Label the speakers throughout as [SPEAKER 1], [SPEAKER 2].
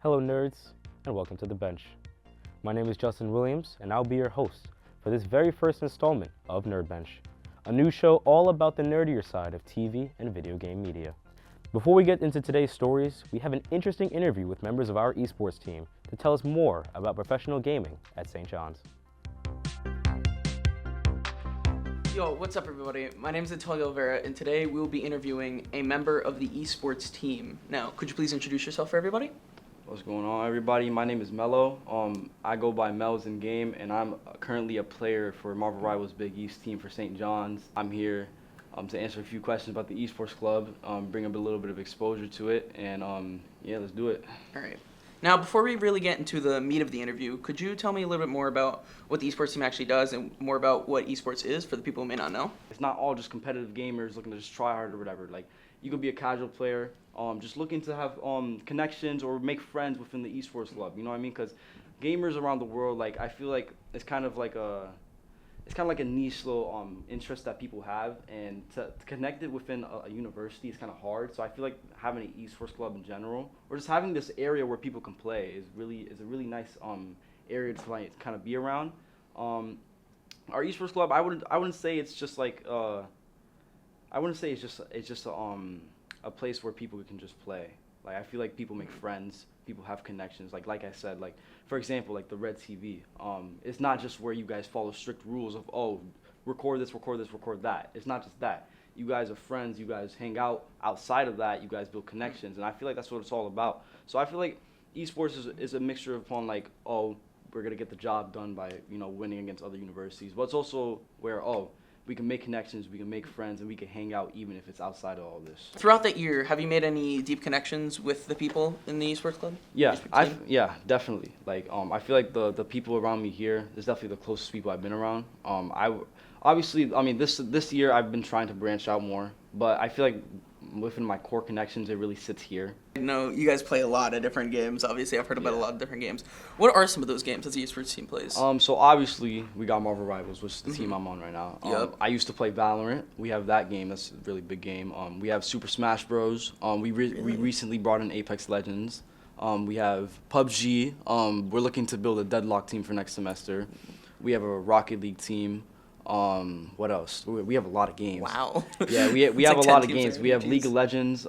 [SPEAKER 1] Hello nerds, and welcome to The Bench. My name is Justin Williams, and I'll be your host for this very first installment of Nerd Bench, a new show all about the nerdier side of TV and video game media. Before we get into today's stories, we have an interesting interview with members of our esports team to tell us more about professional gaming at St. John's.
[SPEAKER 2] Yo, what's up everybody? My name is Antonio Oliveira, and today we will be interviewing a member of the esports team. Now, could you please introduce yourself for everybody?
[SPEAKER 3] What's going on, everybody? My name is Mello. I go by Mel's in game, and I'm currently a player for Marvel Rivals Big East team for St. John's. I'm here to answer a few questions about the esports club, bring up a little bit of exposure to it, and yeah, let's do it.
[SPEAKER 2] All right. Now, before we really get into the meat of the interview, could you tell me a little bit more about what the esports team actually does and more about what esports is for the people who may not know?
[SPEAKER 3] It's not all just competitive gamers looking to just try hard or whatever. Like, you could be a casual player, just looking to have connections or make friends within the esports club. You know what I mean? Because gamers around the world, like, I feel like it's kind of like a niche little interest that people have, and to connect it within a university is kind of hard. So I feel like having an esports club in general, or just having this area where people can play, is a really nice area to like kind of be around. Our esports club, I wouldn't say it's just like I wouldn't say it's just a place where people can just play. Like, I feel like people make friends, people have connections. Like I said, like, for example, like the WRED-TV. It's not just where you guys follow strict rules of, oh, record this, record that. It's not just that. You guys are friends, you guys hang out outside of that, you guys build connections, and I feel like that's what it's all about. So I feel like esports is a mixture upon like, oh, we're gonna get the job done by, you know, winning against other universities, but it's also where, oh, we can make connections, we can make friends, and we can hang out even if it's outside of all this.
[SPEAKER 2] Throughout that year, have you made any deep connections with the people in the esports club?
[SPEAKER 3] Yeah, definitely. Like, I feel like the people around me here is definitely the closest people I've been around. This year I've been trying to branch out more, but I feel like within my core connections, it really sits here.
[SPEAKER 2] I know you guys play a lot of different games. Obviously, I've heard about a lot of different games. What are some of those games that the esports team plays?
[SPEAKER 3] So obviously we got Marvel Rivals, which is the team I'm on right now. I used to play Valorant. We have that game. That's a really big game. We have Super Smash Bros. We recently brought in Apex Legends. We have PUBG. We're looking to build a Deadlock team for next semester. We have a Rocket League team. What else? We have a lot of games.
[SPEAKER 2] Wow.
[SPEAKER 3] Yeah, we have
[SPEAKER 2] like
[SPEAKER 3] a lot of
[SPEAKER 2] 10 teams
[SPEAKER 3] games. We have League of Legends.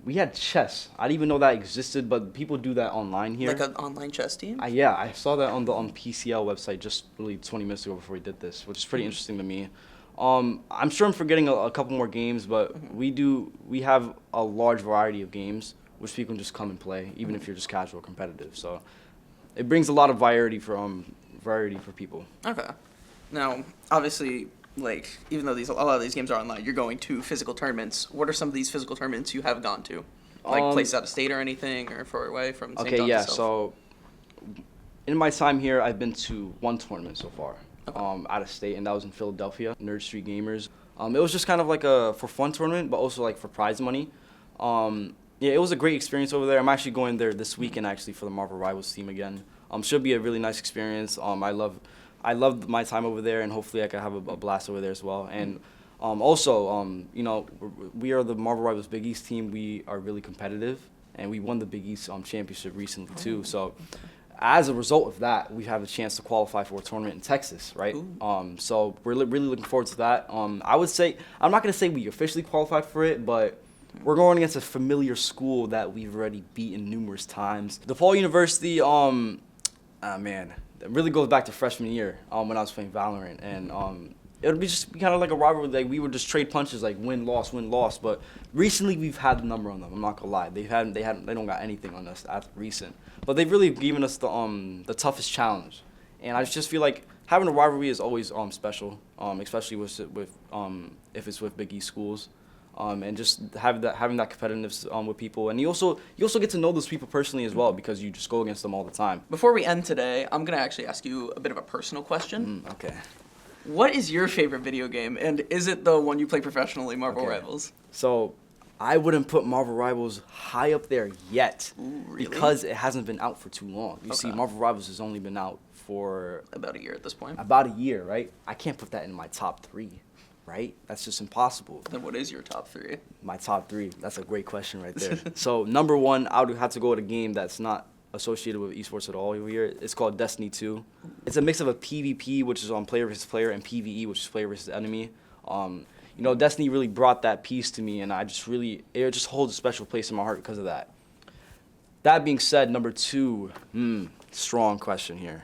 [SPEAKER 3] We had chess. I didn't even know that existed, but people do that online here.
[SPEAKER 2] Like an online chess team?
[SPEAKER 3] Yeah, I saw that on the PCL website just really 20 minutes ago before we did this, which is pretty interesting to me. I'm sure I'm forgetting a couple more games, but we have a large variety of games which people can just come and play, even if you're just casual competitive. So it brings a lot of variety for people.
[SPEAKER 2] Okay. Now, obviously, like, even though a lot of these games are online, you're going to physical tournaments. What are some of these physical tournaments you have gone to? Like places out of state or anything, or far away from St. John's itself?
[SPEAKER 3] So in my time here, I've been to one tournament so far, out of state, and that was in Philadelphia, Nerd Street Gamers. It was just kind of like a for fun tournament, but also like for prize money. Yeah, it was a great experience over there. I'm actually going there this weekend actually for the Marvel Rivals team again. Should be a really nice experience. I loved my time over there, and hopefully I can have a blast over there as well. And you know, we are the Marvel Rivals Big East team. We are really competitive, and we won the Big East championship recently too. So as a result of that, we have a chance to qualify for a tournament in Texas, right? So we're really looking forward to that. I would say, I'm not going to say we officially qualified for it, but we're going against a familiar school that we've already beaten numerous times. DePaul University, man, it really goes back to freshman year when I was playing Valorant, and it would be kind of like a rivalry. Like, we would just trade punches, like win loss. But recently we've had the number on them. I'm not gonna lie, they don't got anything on us as recent. But they've really given us the toughest challenge, and I just feel like having a rivalry is always special, especially with if it's with Big East schools. And just having that competitiveness with people, and you also get to know those people personally as well, because you just go against them all the time.
[SPEAKER 2] Before we end today, I'm gonna actually ask you a bit of a personal question.
[SPEAKER 3] Okay.
[SPEAKER 2] What is your favorite video game, and is it the one you play professionally, Marvel Rivals?
[SPEAKER 3] So, I wouldn't put Marvel Rivals high up there yet.
[SPEAKER 2] Ooh, really?
[SPEAKER 3] Because it hasn't been out for too long. You see, Marvel Rivals has only been out for
[SPEAKER 2] about a year at this point.
[SPEAKER 3] About a year, right? I can't put that in my top 3. right? That's just impossible.
[SPEAKER 2] Then what is your top 3?
[SPEAKER 3] My top 3, that's a great question right there. So number 1, I would have to go with a game that's not associated with esports at all over here. It's called Destiny 2. It's a mix of a PvP, which is on player versus player, and PvE, which is player versus enemy. You know, Destiny really brought that piece to me, and it just holds a special place in my heart because of that. That being said, number 2, strong question here.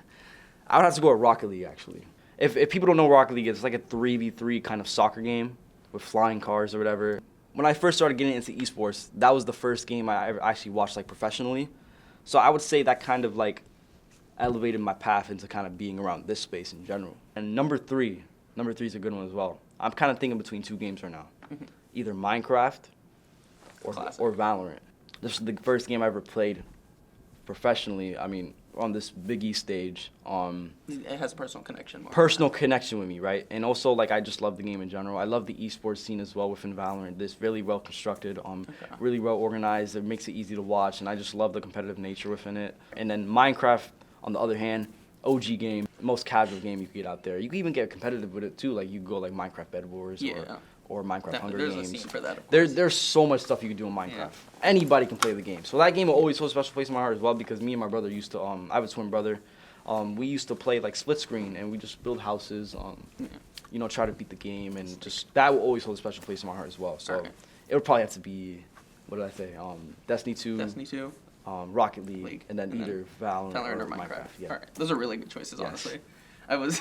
[SPEAKER 3] I would have to go with Rocket League, actually. If people don't know Rocket League, it's like a 3v3 kind of soccer game with flying cars or whatever. When I first started getting into esports, that was the first game I ever actually watched like professionally. So I would say that kind of like elevated my path into kind of being around this space in general. And number 3 is a good one as well. I'm kind of thinking between 2 games right now. Either Minecraft or Valorant. This is the first game I ever played professionally. I mean, on this Big E stage.
[SPEAKER 2] It has a personal connection.
[SPEAKER 3] Personal connection with me, right? And also, like, I just love the game in general. I love the esports scene as well within Valorant. It's really well constructed, really well organized. It makes it easy to watch, and I just love the competitive nature within it. And then Minecraft, on the other hand, OG game, most casual game you can get out there. You can even get competitive with it too. Like, you go like Minecraft Bed Wars or Minecraft Hunger Games.
[SPEAKER 2] There's a scene for that.
[SPEAKER 3] There's so much stuff you can do in Minecraft. Yeah. Anybody can play the game. So that game will always hold a special place in my heart as well, because me and my brother used to, I have a twin brother. We used to play like split screen, and we just build houses, you know, try to beat the game, and just that will always hold a special place in my heart as well. So it would probably have to be, what did I say? Destiny 2. Rocket League, and then either Valorant or Minecraft. Yeah.
[SPEAKER 2] All right, those are really good choices, honestly. I was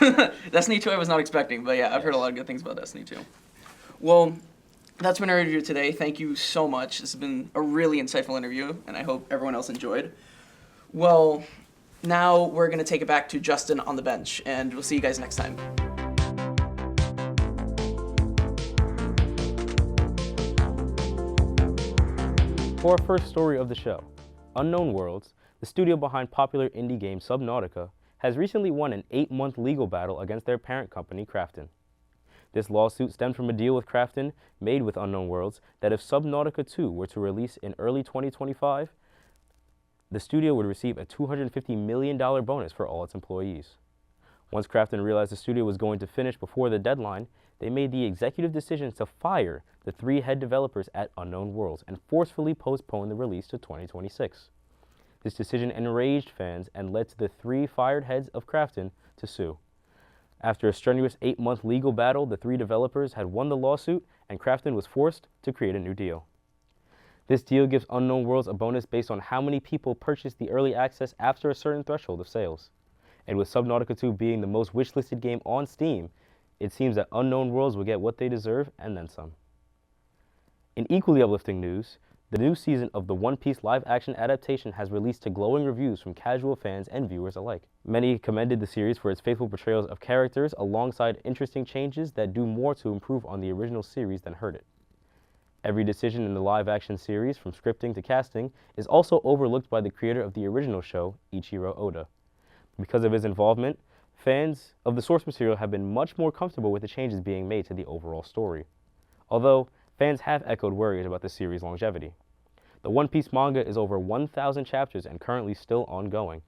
[SPEAKER 2] Destiny 2 I was not expecting, but yeah, I've heard a lot of good things about Destiny 2. Well, that's been our interview today. Thank you so much. This has been a really insightful interview, and I hope everyone else enjoyed. Well, now we're going to take it back to Justin on the bench, and we'll see you guys next time.
[SPEAKER 1] For our first story of the show, Unknown Worlds, the studio behind popular indie game Subnautica, has recently won an 8-month legal battle against their parent company, Krafton. This lawsuit stemmed from a deal with Krafton made with Unknown Worlds that if Subnautica 2 were to release in early 2025, the studio would receive a $250 million bonus for all its employees. Once Krafton realized the studio was going to finish before the deadline, they made the executive decision to fire the 3 head developers at Unknown Worlds and forcefully postpone the release to 2026. This decision enraged fans and led to the 3 fired heads of Krafton to sue. After a strenuous 8-month legal battle, the 3 developers had won the lawsuit, and Krafton was forced to create a new deal. This deal gives Unknown Worlds a bonus based on how many people purchased the early access after a certain threshold of sales. And with Subnautica 2 being the most wishlisted game on Steam, it seems that Unknown Worlds will get what they deserve and then some. In equally uplifting news, the new season of the One Piece live-action adaptation has released to glowing reviews from casual fans and viewers alike. Many commended the series for its faithful portrayals of characters alongside interesting changes that do more to improve on the original series than hurt it. Every decision in the live-action series, from scripting to casting, is also overlooked by the creator of the original show, Ichiro Oda. Because of his involvement, fans of the source material have been much more comfortable with the changes being made to the overall story. Although, fans have echoed worries about the series' longevity. The One Piece manga is over 1,000 chapters and currently still ongoing.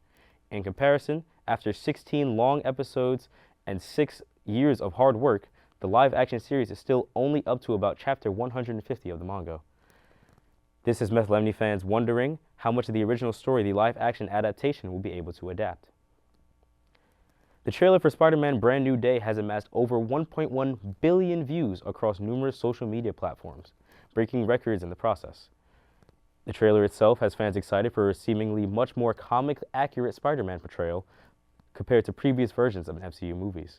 [SPEAKER 1] In comparison, after 16 long episodes and 6 years of hard work, the live-action series is still only up to about chapter 150 of the manga. This has left Lemny fans wondering how much of the original story the live-action adaptation will be able to adapt. The trailer for Spider-Man Brand New Day has amassed over 1.1 billion views across numerous social media platforms, breaking records in the process. The trailer itself has fans excited for a seemingly much more comic-accurate Spider-Man portrayal compared to previous versions of MCU movies.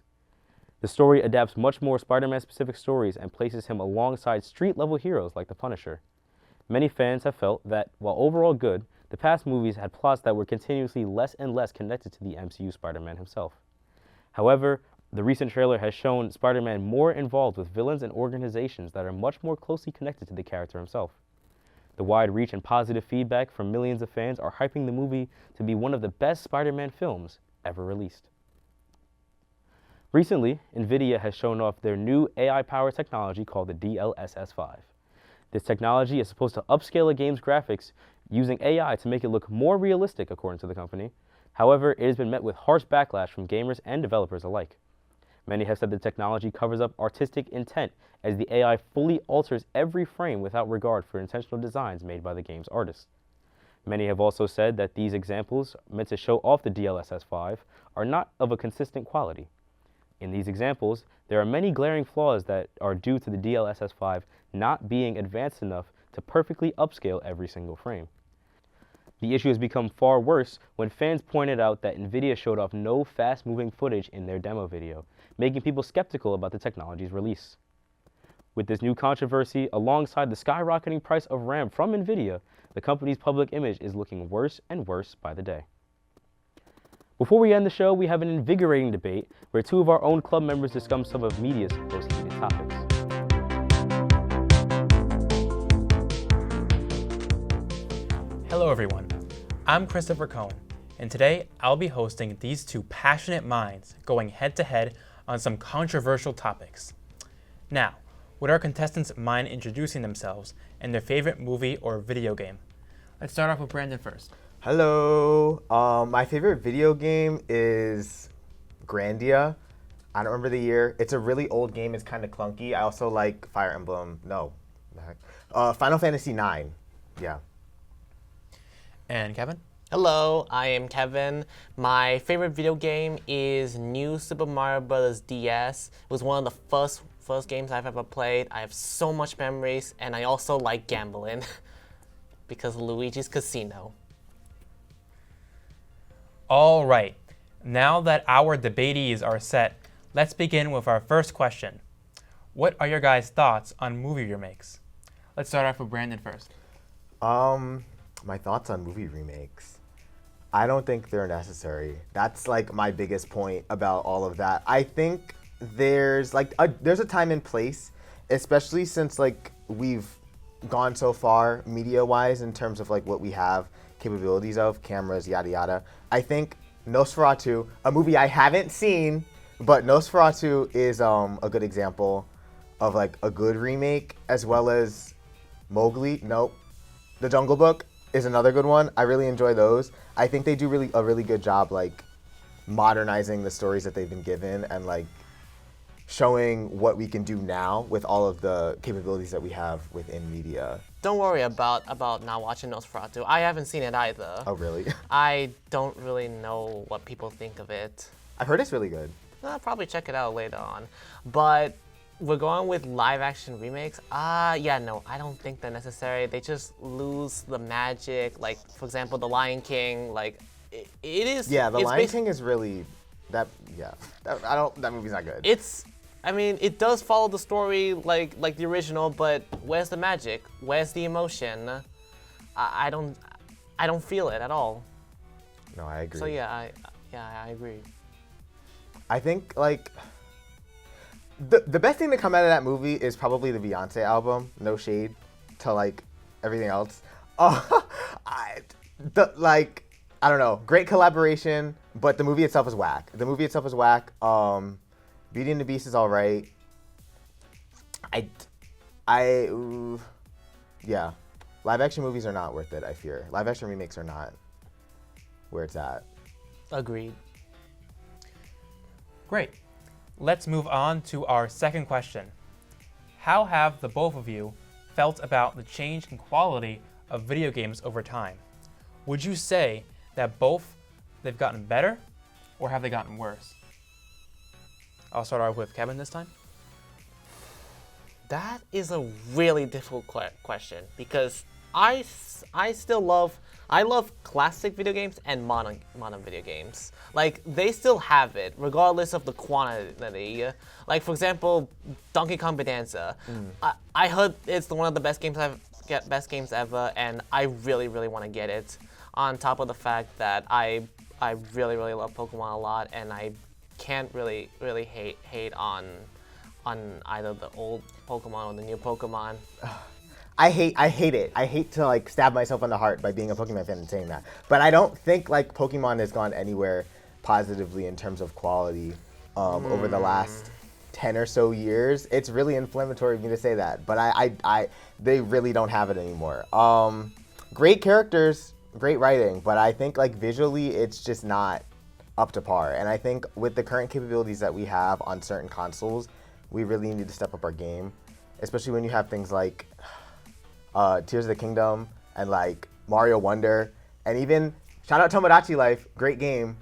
[SPEAKER 1] The story adapts much more Spider-Man-specific stories and places him alongside street-level heroes like the Punisher. Many fans have felt that, while overall good, the past movies had plots that were continuously less and less connected to the MCU Spider-Man himself. However, the recent trailer has shown Spider-Man more involved with villains and organizations that are much more closely connected to the character himself. The wide reach and positive feedback from millions of fans are hyping the movie to be one of the best Spider-Man films ever released. Recently, NVIDIA has shown off their new AI-powered technology called the DLSS5. This technology is supposed to upscale a game's graphics using AI to make it look more realistic, according to the company. However, it has been met with harsh backlash from gamers and developers alike. Many have said the technology covers up artistic intent, as the AI fully alters every frame without regard for intentional designs made by the game's artists. Many have also said that these examples, meant to show off the DLSS 5, are not of a consistent quality. In these examples, there are many glaring flaws that are due to the DLSS 5 not being advanced enough to perfectly upscale every single frame. The issue has become far worse when fans pointed out that NVIDIA showed off no fast-moving footage in their demo video, making people skeptical about the technology's release. With this new controversy, alongside the skyrocketing price of RAM from NVIDIA, the company's public image is looking worse and worse by the day. Before we end the show, we have an invigorating debate where two of our own club members discuss some of media's most heated topics.
[SPEAKER 4] Hello everyone, I'm Christopher Cohen, and today I'll be hosting these two passionate minds going head-to-head on some controversial topics. Now, would our contestants mind introducing themselves and their favorite movie or video game? Let's start off with Brandon first.
[SPEAKER 5] Hello. My favorite video game is Grandia. I don't remember the year. It's a really old game. It's kind of clunky. I also like Fire Emblem. No. Final Fantasy IX. Yeah.
[SPEAKER 4] And Kevin?
[SPEAKER 6] Hello, I am Kevin. My favorite video game is New Super Mario Bros. DS. It was one of the first games I've ever played. I have so much memories, and I also like gambling because of Luigi's Casino.
[SPEAKER 4] All right, now that our debatees are set, let's begin with our first question. What are your guys' thoughts on movie remakes? Let's start off with Brandon first.
[SPEAKER 5] My thoughts on movie remakes. I don't think they're necessary. That's like my biggest point about all of that. I think there's a time and place, especially since like we've gone so far media-wise in terms of like what we have capabilities of, cameras, yada yada. I think Nosferatu, a movie I haven't seen, but Nosferatu is a good example of like a good remake, as well as Mowgli. Nope. The Jungle Book is another good one. I really enjoy those. I think they do a really good job like modernizing the stories that they've been given and like showing what we can do now with all of the capabilities that we have within media.
[SPEAKER 6] Don't worry about not watching Nosferatu. I haven't seen it either.
[SPEAKER 5] Oh, really?
[SPEAKER 6] I don't really know what people think of it.
[SPEAKER 5] I've heard it's really good.
[SPEAKER 6] I'll probably check it out later on. But we're going with live action remakes. Yeah, no, I don't think they're necessary. They just lose the magic. Like, for example, The Lion King, like, it is.
[SPEAKER 5] Yeah, The Lion King is really, that movie's not good.
[SPEAKER 6] It does follow the story like the original, but where's the magic? Where's the emotion? I don't feel it at all.
[SPEAKER 5] No, I agree.
[SPEAKER 6] So yeah, I agree.
[SPEAKER 5] I think like the best thing to come out of that movie is probably the Beyonce album. No shade to like everything else. I don't know. Great collaboration, but the movie itself is whack. Beauty and the Beast is all right. Yeah. Live action movies are not worth it, I fear. Live action remakes are not where it's at.
[SPEAKER 6] Agreed.
[SPEAKER 4] Great. Let's move on to our second question. How have the both of you felt about the change in quality of video games over time? Would you say that both they've gotten better or have they gotten worse? I'll start off with Kevin this time.
[SPEAKER 6] That is a really difficult question because I love classic video games and modern video games. Like, they still have it, regardless of the quantity. Like, for example, Donkey Kong Bonanza. I heard it's one of the best games ever, and I really, really want to get it. On top of the fact that I really, really love Pokemon a lot, and I can't really hate on either the old Pokemon or the new Pokemon.
[SPEAKER 5] I hate it. I hate to like stab myself in the heart by being a Pokemon fan and saying that. But I don't think like Pokemon has gone anywhere positively in terms of quality over the last 10 or so years. It's really inflammatory of me to say that, but they really don't have it anymore. Great characters, great writing, but I think like visually it's just not up to par. And I think with the current capabilities that we have on certain consoles, we really need to step up our game, especially when you have things like Tears of the Kingdom and like Mario Wonder, and even shout out Tomodachi Life, great game.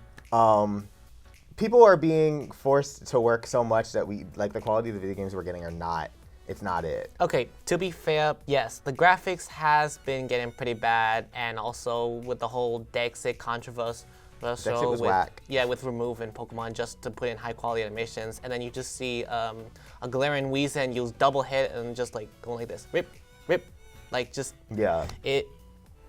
[SPEAKER 5] People are being forced to work so much that we like the quality of the video games we're getting are not. It's not it.
[SPEAKER 6] Okay, to be fair, yes, the graphics has been getting pretty bad, and also with the whole Dexit controversy.
[SPEAKER 5] Dexit was whack.
[SPEAKER 6] Yeah, with removing Pokemon just to put in high quality animations, and then you just see a Galarian Weezing use double hit and just like going like this, rip, rip, like just
[SPEAKER 5] Yeah.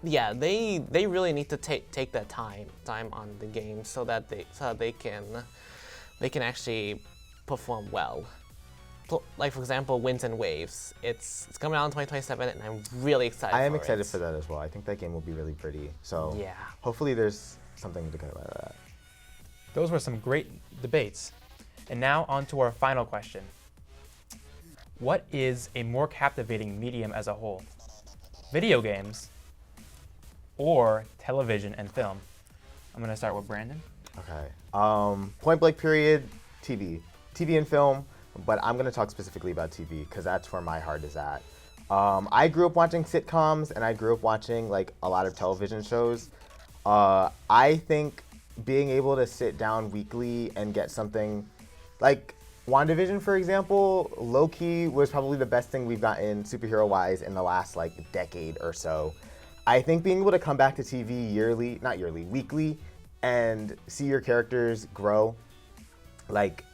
[SPEAKER 6] Yeah, they really need to take that time on the game so that they can actually perform well. Like for example, Winds and Waves. It's coming out in 2027, and I'm really excited.
[SPEAKER 5] I am excited for that as well. I think that game will be really pretty. So
[SPEAKER 6] yeah,
[SPEAKER 5] hopefully there's something to come out of that.
[SPEAKER 4] Those were some great debates. And now on to our final question. What is a more captivating medium as a whole? Video games or television and film? I'm gonna start with Brandon.
[SPEAKER 5] Okay. Point blank period, TV. TV and film, but I'm gonna talk specifically about TV because that's where my heart is at. I grew up watching sitcoms and I grew up watching like a lot of television shows. I think being able to sit down weekly and get something like WandaVision, for example, low-key was probably the best thing we've gotten superhero-wise in the last like decade or so. I think being able to come back to TV weekly, and see your characters grow, like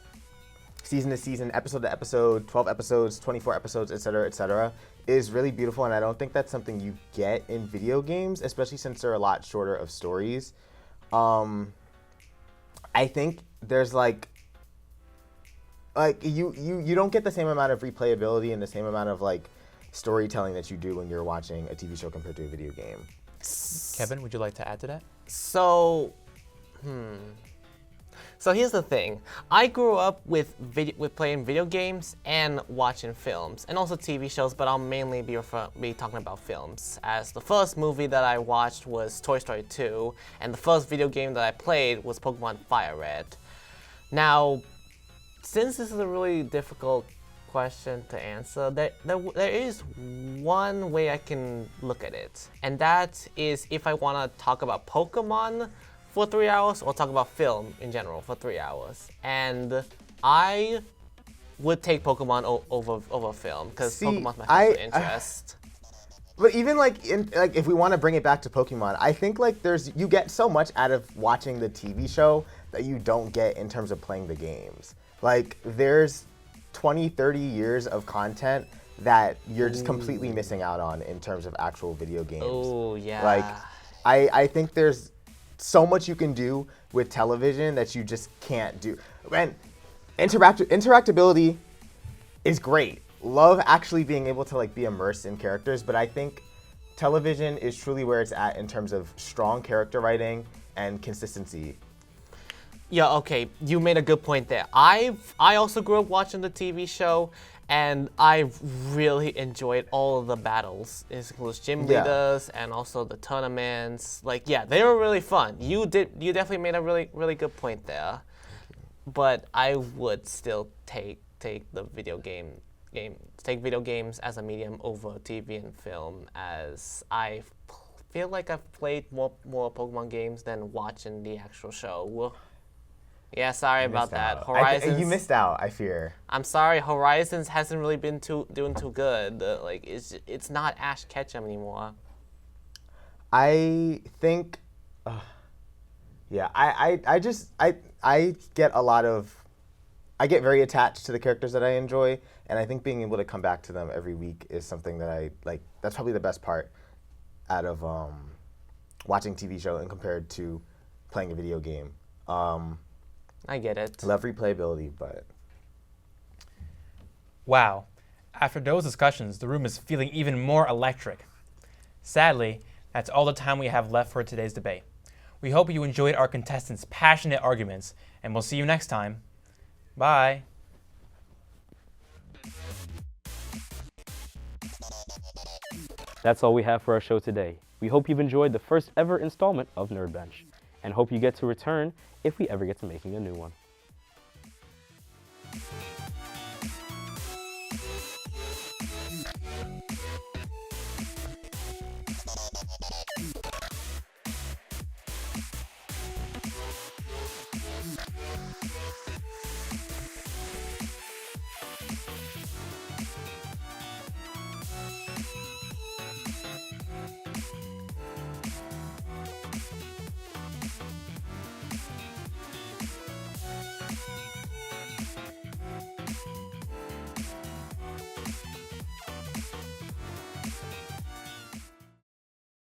[SPEAKER 5] season to season, episode to episode, 12 episodes, 24 episodes, etc., is really beautiful, and I don't think that's something you get in video games, especially since they're a lot shorter of stories. I think there's like you don't get the same amount of replayability and the same amount of like storytelling that you do when you're watching a TV show compared to a video game.
[SPEAKER 4] Kevin, would you like to add to that?
[SPEAKER 6] So here's the thing. I grew up with playing video games and watching films, and also TV shows, but I'll mainly be talking about films. As the first movie that I watched was Toy Story 2, and the first video game that I played was Pokemon Fire Red. Now, since this is a really difficult question to answer, there is one way I can look at it, and that is if I want to talk about Pokemon for 3 hours or talk about film in general for 3 hours. And I would take Pokemon over film because Pokemon's my first interest.
[SPEAKER 5] But even if we want to bring it back to Pokemon, I think like you get so much out of watching the TV show that you don't get in terms of playing the games. Like there's 20, 30 years of content that you're just completely missing out on in terms of actual video games.
[SPEAKER 6] Oh yeah.
[SPEAKER 5] Like I think there's so much you can do with television that you just can't do. And interactability is great. Love actually being able to like be immersed in characters, but I think television is truly where it's at in terms of strong character writing and consistency.
[SPEAKER 6] Yeah, okay, you made a good point there. I also grew up watching the TV show, and I really enjoyed all of the battles. It includes gym leaders and also the tournaments. Like, yeah, they were really fun. You definitely made a really good point there. But I would still take the video games as a medium over TV and film, as I feel like I've played more Pokemon games than watching the actual show. Yeah, sorry about that. Horizons.
[SPEAKER 5] You missed out, I fear.
[SPEAKER 6] I'm sorry, Horizons hasn't really been doing too good. Like it's not Ash Ketchum anymore.
[SPEAKER 5] I think, I get very attached to the characters that I enjoy, and I think being able to come back to them every week is something that I like. That's probably the best part out of watching TV show and compared to playing a video game.
[SPEAKER 6] I get it.
[SPEAKER 5] Love replayability, but...
[SPEAKER 4] Wow. After those discussions, the room is feeling even more electric. Sadly, that's all the time we have left for today's debate. We hope you enjoyed our contestants' passionate arguments, and we'll see you next time. Bye.
[SPEAKER 1] That's all we have for our show today. We hope you've enjoyed the first ever installment of Nerd Bench. and hope you get to return if we ever get to making a new one.